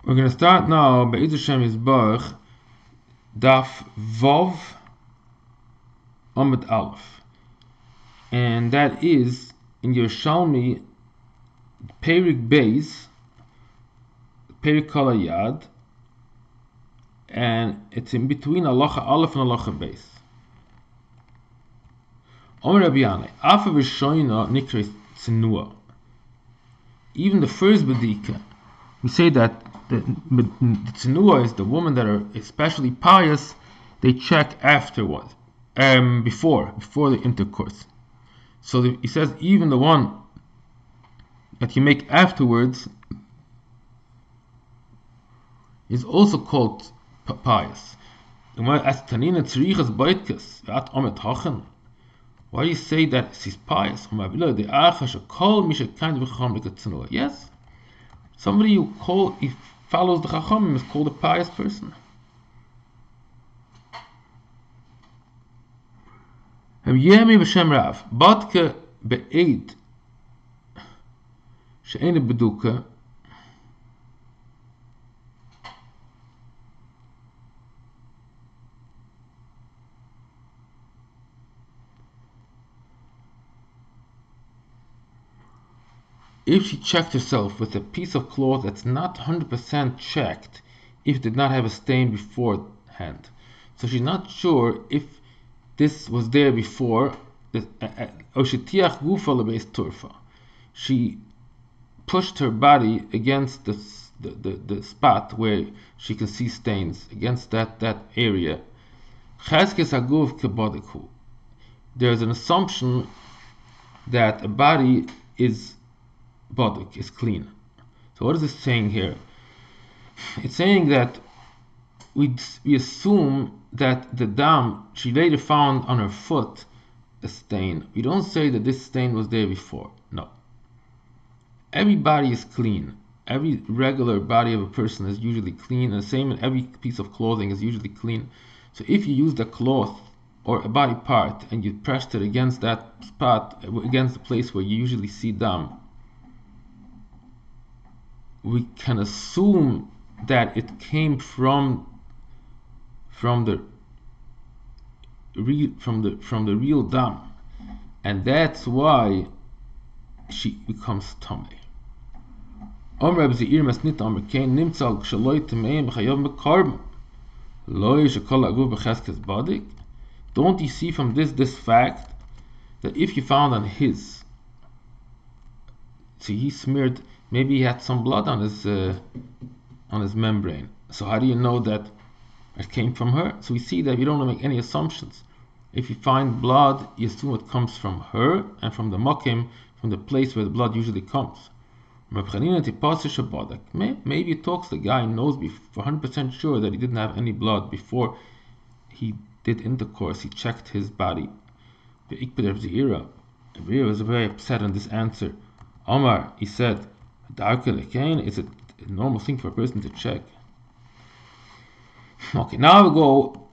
We're going to start now by Yerushalmi Niddah, Daf Vav Amud Aleph, and that is in Yerushalmi Perik Beis, Perik Kol Hayad, and it's in between Halacha Aleph and Halacha Beis. Omer Rabbi Yanai, Afa v'shoina nikres tzenua. Even the first bedika, we say that the tzenua is the woman that are especially pious. They check afterwards, before the intercourse. So he says even the one that you make afterwards is also called pious. Why do you say that she's pious? Yes, somebody who follows the Chachamim is called a pious person. Yemi b'shem Rav, Batke be'ed she'ene beduka. If she checked herself with a piece of cloth that's not 100% checked, if it did not have a stain beforehand, so she's not sure if this was there before. She pushed her body against the spot where she can see stains, against that area. There's an assumption that a body is boduk, is clean. So what is it saying here? It's saying that we assume that the dam, she later found on her foot a stain. We don't say that this stain was there before. No. Every body is clean. Every regular body of a person is usually clean, and the same in every piece of clothing is usually clean. So if you use the cloth or a body part and you pressed it against that spot, against the place where you usually see dam, we can assume that it came from the real dam, and that's why she becomes tamei. Don't you see from this fact that if you found on his, see, he smeared, maybe he had some blood on his membrane. So how do you know that it came from her? So we see that we don't make any assumptions. If you find blood, you assume it comes from her and from the mokim, from the place where the blood usually comes. Maybe it talks the guy knows for 100% sure that he didn't have any blood before he did intercourse. He checked his body. Rabbi was very upset on this answer. Omar, he said, is it a normal thing for a person to check? Okay, now we'll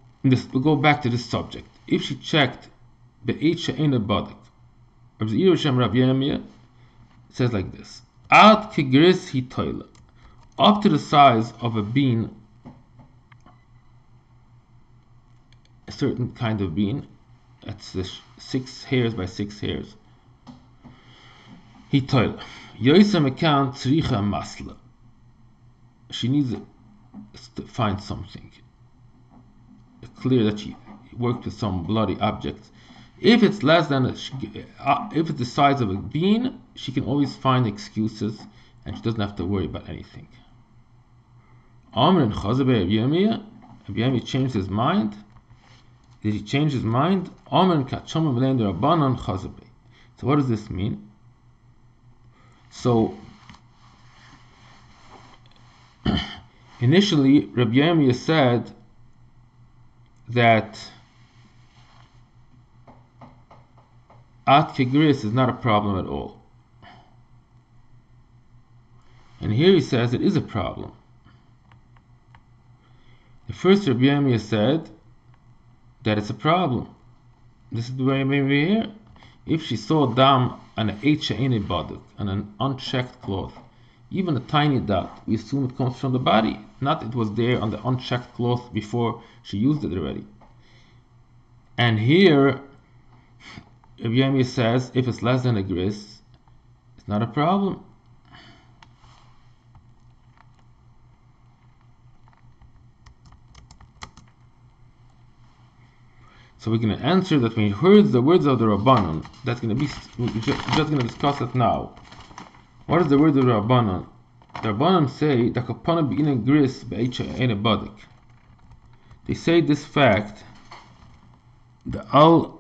go back to this subject. If she checked be'et she'ena badik, Rabbi Yerushalmi says like this: Ad kegris hi toila, up to the size of a bean, a certain kind of bean, that's 6 hairs by 6 hairs. Hi toila. Yoisa mekan tzricha masla. She needs to find something. It's clear that she worked with some bloody objects. If it's less than if it's the size of a bean, she can always find excuses, and she doesn't have to worry about anything. Amr and Chazabeh Yemi changed his mind. Did he change his mind? Amr and Kachama V'lein Rabbanan Chazabeh. So what does this mean? So initially, Rabbi Yirmiyah said that at kegris is not a problem at all, and here he says it is a problem. The first Rabbi Yirmiyah said that it's a problem. This is the way maybe here. If she saw dam on an eight she'ene baduk, on an unchecked cloth, Even a tiny dot, we assume it comes from the body, not it was there on the unchecked cloth before she used it already. And here, Rabbi Yemi says, if it's less than a gris, it's not a problem. So we're going to answer that when he heard the words of the Rabbanon, that's going to be, we're just going to discuss it now. What is the word of the Rabbanon? The Rabbanon say, the kapana be'inin gris be'echa eine badik. They say this fact, the al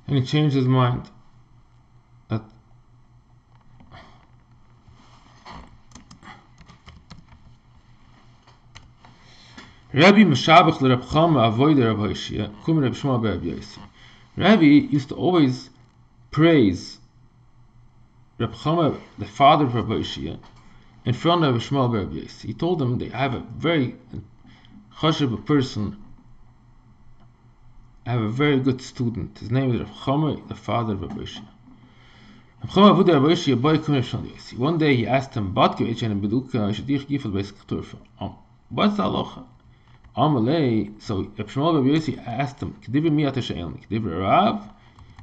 and he changed his mind. That Rabbi Meshabach le Reb Chama avoid Reb Hoshia, kum Reb Shmuel be Reb Yosi. Rabbi used to always praise Reb Chama, the father of Reb Hoshia, in front of Reb Shmuel be Reb Yosi. He told them they have a very chashuv person. I have a very good student. His name is Reb Chama, the father of Reb Hoshia. Reb Chama avoid Reb Hoshia boy kum Reb Shmuel Yosi. One day he asked him, "Batke ich eine beduka shadich gifel bei skturfa." What's the halacha? Amalei. So Reb Shmuel Reb Yosi asked him, "K'divrei mi ata she'elni? K'divrei Rav?"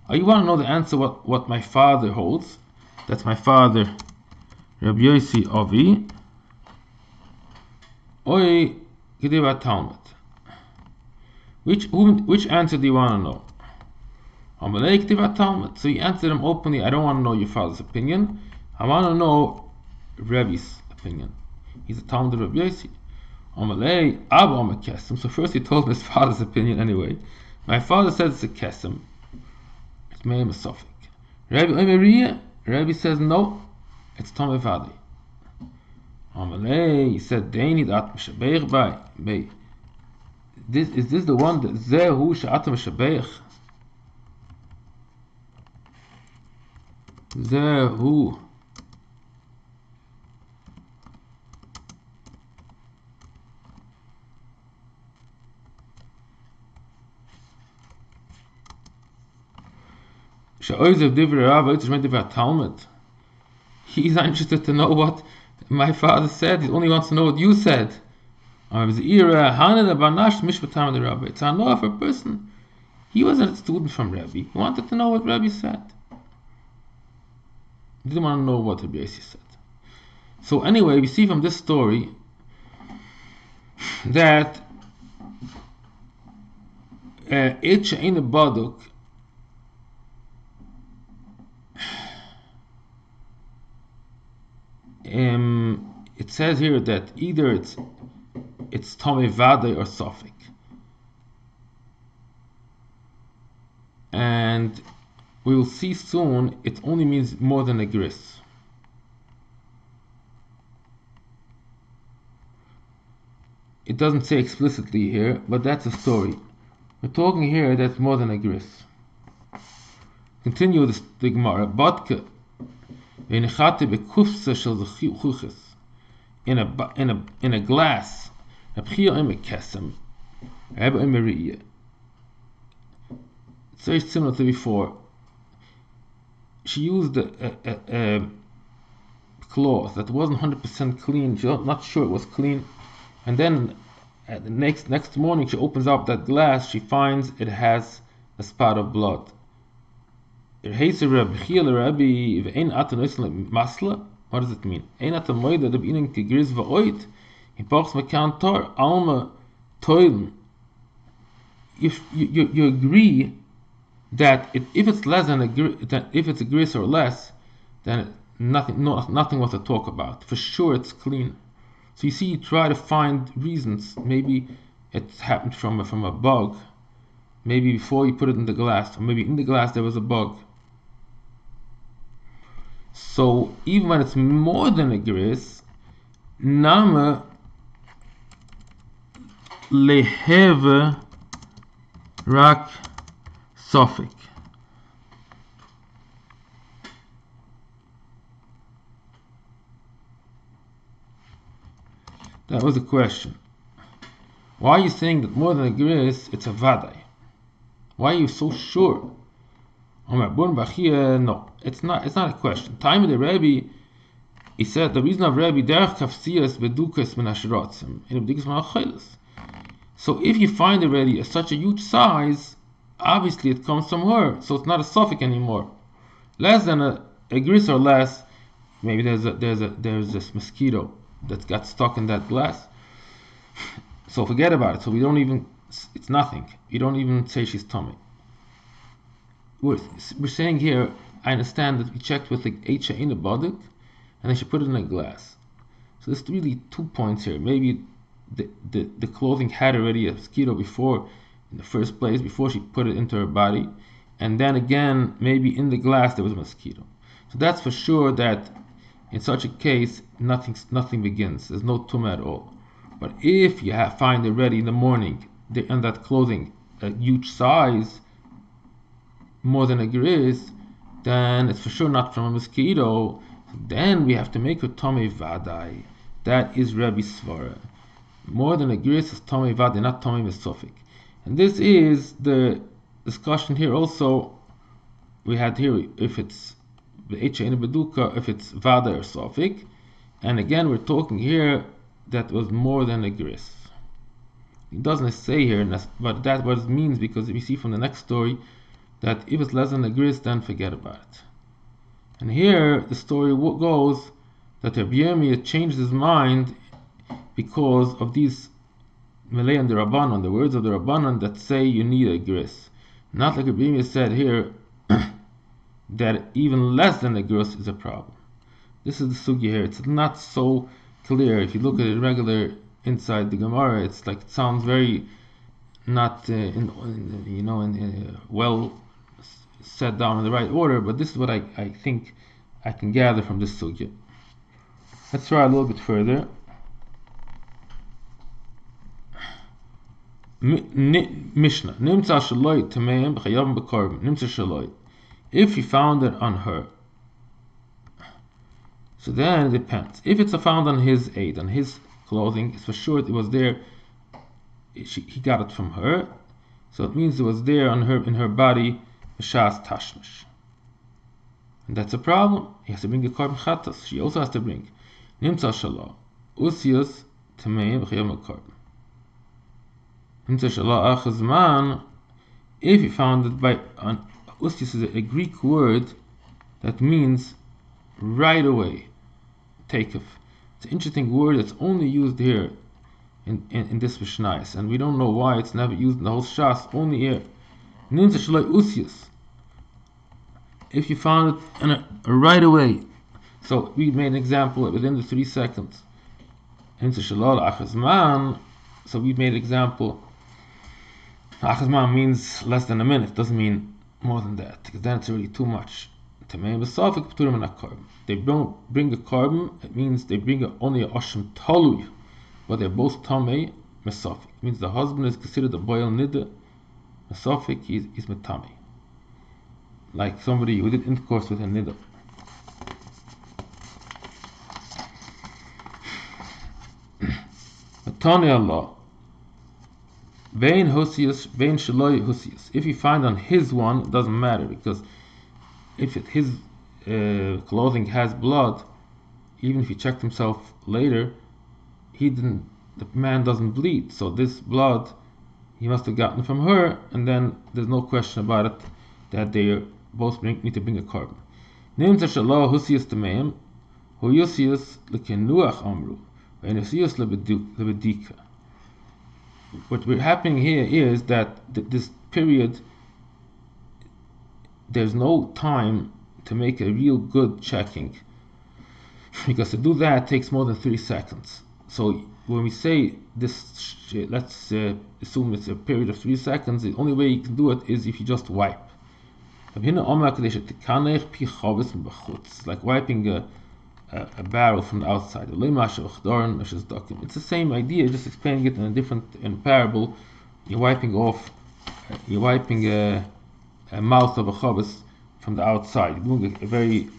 Oh, you want to know the answer? What my father holds? That's my father, Reb Yosi Avi. Oi k'divrei Talmud. Which answer do you want to know? Amalei k'divrei Talmud. So he answered him openly. I don't want to know your father's opinion. I want to know Rebbe's opinion. He's a Talmud of Reb Yosi. Amalei Abba Omer Kesem. So first he told him his father's opinion anyway. My father says it's a Kesem. It's Meim Sofik. Rabbi Omer Rabbi says no, it's Tomei Vadi. Amalei, he said Deini dat Mishabeich by. Is this the one that Zehu Sha'at Mishabeich? Zehu He's interested to know what my father said. He only wants to know what you said. It's a no for a person. He wasn't a student from Rabbi. He wanted to know what Rabbi said. He didn't want to know what Rabbi said. So anyway, we see from this story that in a baduk, it says here that either it's Tomei Vade or Sofik, and we will see soon it only means more than a gris. It doesn't say explicitly here, but that's a story. We're talking here that's more than a gris. Continue the Gemara. Batke in a glass. It's very similar to before. She used a cloth that wasn't 100% clean. She was not sure it was clean, and then the next morning she opens up that glass. She finds it has a spot of blood. What does it mean? If you agree that if it's less than if it's a gris or less, then nothing was to talk about. For sure, it's clean. So you see, you try to find reasons. Maybe it happened from a bug. Maybe before you put it in the glass, or maybe in the glass there was a bug. So even when it's more than a gris, Nama leheve rak sofik. That was the question. Why are you saying that more than a gris, it's a vadai? Why are you so sure? No, it's not a question. Time of the Rebbe, he said the reason of Rebbe derech kafsiyas bedukas min hashrotzim in b'dikas min hachilas. So if you find already such a huge size, obviously it comes from her, so it's not a suffix anymore. Less than a gris or less, maybe there's this mosquito that got stuck in that glass. So forget about it. So we don't even, it's nothing. You don't even say she's tummy. We're saying here, I understand that we checked with the H in the body, and then she put it in a glass. So there's really 2 points here. Maybe the clothing had already a mosquito before, in the first place, before she put it into her body, and then again, maybe in the glass there was a mosquito. So that's for sure that in such a case, nothing begins. There's no tumah at all. But if you find already in the morning in that clothing a huge size, more than a gris, then it's for sure not from a mosquito. Then we have to make her tomei vadai. That is Rabbi Svara. More than a gris is tomei vadai, not tomei mesofik. And this is the discussion here also. We had here if it's the in beduka, if it's vadai or sofik. And again, we're talking here that was more than a gris. It doesn't say here, but that's what it means, because we see from the next story that if it's less than a gris, then forget about it. And here the story goes that Rabbi Yirmiyah changed his mind because of these Malay and the Rabbanon, the words of the Rabbanon that say you need a gris. Not like Rabbi Yirmiyah said here that even less than a gris is a problem. This is the sugi here. It's not so clear. If you look at it regular inside the Gemara, it's like it sounds very not well set down in the right order. But this is what I think I can gather from this sugya. Let's try a little bit further. Mishnah. Nimtza shaloi tameim b'chayavim b'korban. Nimtza shaloi. If you found it on her, so then it depends. If it's found on his aid, on his clothing, it's for sure it was there. He got it from her, so it means it was there on her, in her body, b'shas tashmish. And that's a problem. He has to bring a korban chatas. She also has to bring nimtza shalom usius tameim b'chayavim b'korban. Nimtza shalom achazman. If you found it by usius is a Greek word that means right away. Takeoff. It's an interesting word that's only used here in this Mishnayos, and we don't know why it's never used in the whole Shas, only here. Nimtza shaloi usius. If you found it right away, so we made an example within the 3 seconds. Nimtza shaloi achazman. So we made an example. Achazman means less than a minute. Doesn't mean more than that, because then it's already too much. They bring a korban. It means they bring only a oshim talui, but they're both tamei mesofik. It means the husband is considered a boil niddah. Mesofik is metami, like somebody who did intercourse with a niddah. Matani Allah. Vein hosius, vein shaloi hosius. If you find on his one, it doesn't matter, because if his clothing has blood, even if he checked himself later, the man doesn't bleed. So this blood, he must have gotten from her, and then there's no question about it that they both need to bring a korban. Nimtza shalom husius tameim, hu yusius lekenuach amru, and husius lebedika. What we're happening here is that this period, there's no time to make a real good checking, because to do that takes more than 3 seconds. So when we say this, let's assume it's a period of 3 seconds, the only way you can do it is if you just wipe. Like wiping a barrel from the outside. It's the same idea, just explaining it in a parable. You're wiping a mouth of a chavos from the outside. You're doing a very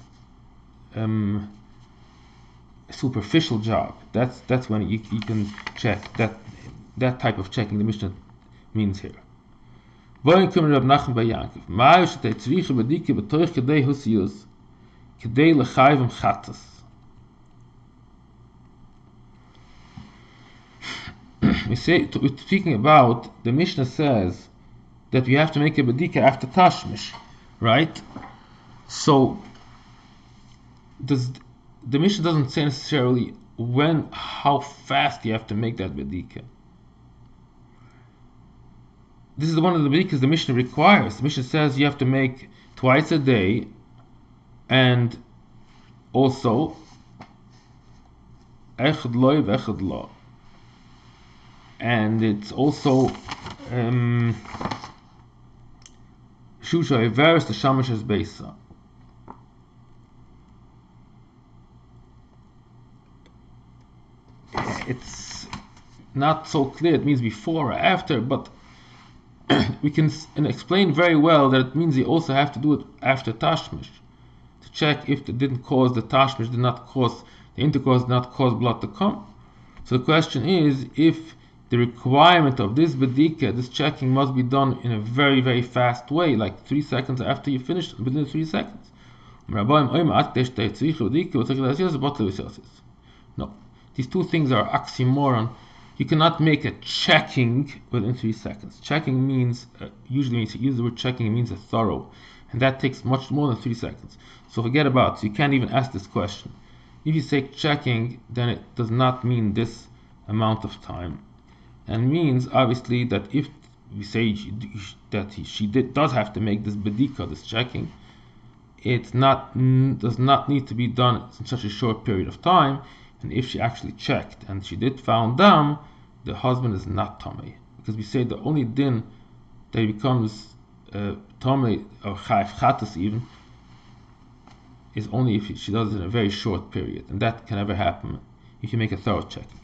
superficial job. That's when you can check. That type of checking the Mishnah means here. We say, we're speaking about, the Mishnah says that we have to make a bedika after tashmish, right? So the Mishnah doesn't say necessarily how fast you have to make that bedika. This is one of the bedikas the Mishnah requires. The Mishnah says you have to make twice a day, and also echad loy v'echad lo, and it's also shusha iveris the shamash's beisa. It's not so clear it means before or after, but we can explain very well that it means you also have to do it after tashmish, to check if it didn't cause the tashmish, the intercourse did not cause blood to come. So the question is, if the requirement of this bedika, this checking, must be done in a very, very fast way, like 3 seconds after you finish, within 3 seconds. No, these two things are oxymoron. You cannot make a checking within 3 seconds. Checking means, usually when you use the word checking, it means a thorough. And that takes much more than 3 seconds. So forget about it. So you can't even ask this question. If you say checking, then it does not mean this amount of time. And means, obviously, that if we say that she does have to make this bedika, this checking, it does not need to be done in such a short period of time. And if she actually checked and she did found dam, the husband is not tamei, because we say the only din that he becomes tamei or chayv chatas even is only if she does it in a very short period, and that can never happen if you make a thorough checking.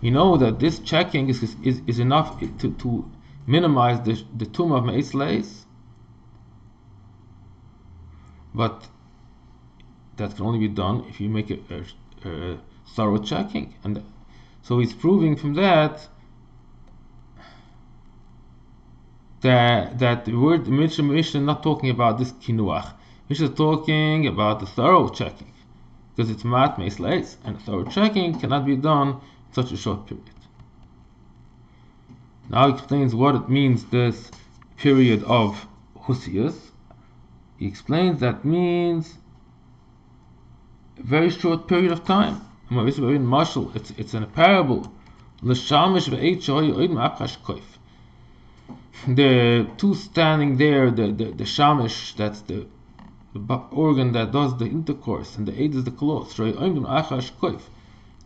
You know that this checking is enough to minimize the tumor of Me'ez Leis, but that can only be done if you make a thorough checking. And so he's proving from that the word Mishnah is not talking about this kinuach. Mishnah is talking about the thorough checking, because it's mat Me'ez Leis, and thorough checking cannot be done such a short period. Now he explains what it means, this period of Husius. He explains that means a very short period of time. It's in a parable. The two standing there, the shamish, that's the organ that does the intercourse, and the aid is the clothes.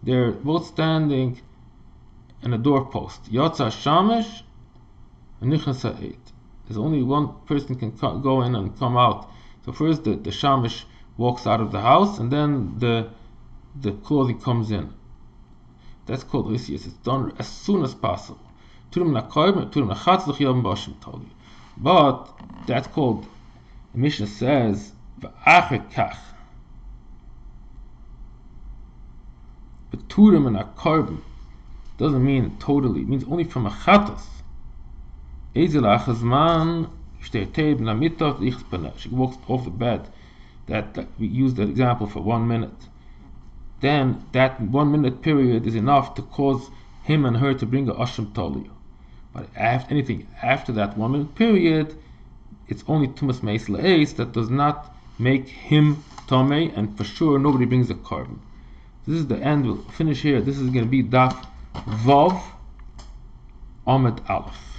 They're both standing in a doorpost. Yotza Shamish and Nichnas Ha'ed. There's only one person can go in and come out. So first the Shamish walks out of the house, and then the clothing comes in. That's called Usius. It's done as soon as possible. But that's called, the Mishnah says, V'acher kach. But Turim and Akarban doesn't mean totally, it means only from a chatas. She walks off the bed. That we use that example for 1 minute. Then that 1 minute period is enough to cause him and her to bring a asham toliu. But anything after that 1 minute period, it's only tumas meis le'eis that does not make him tomei, and for sure nobody brings a carbon. This is the end. We'll finish here. This is going to be Daf Vav Amud Aleph.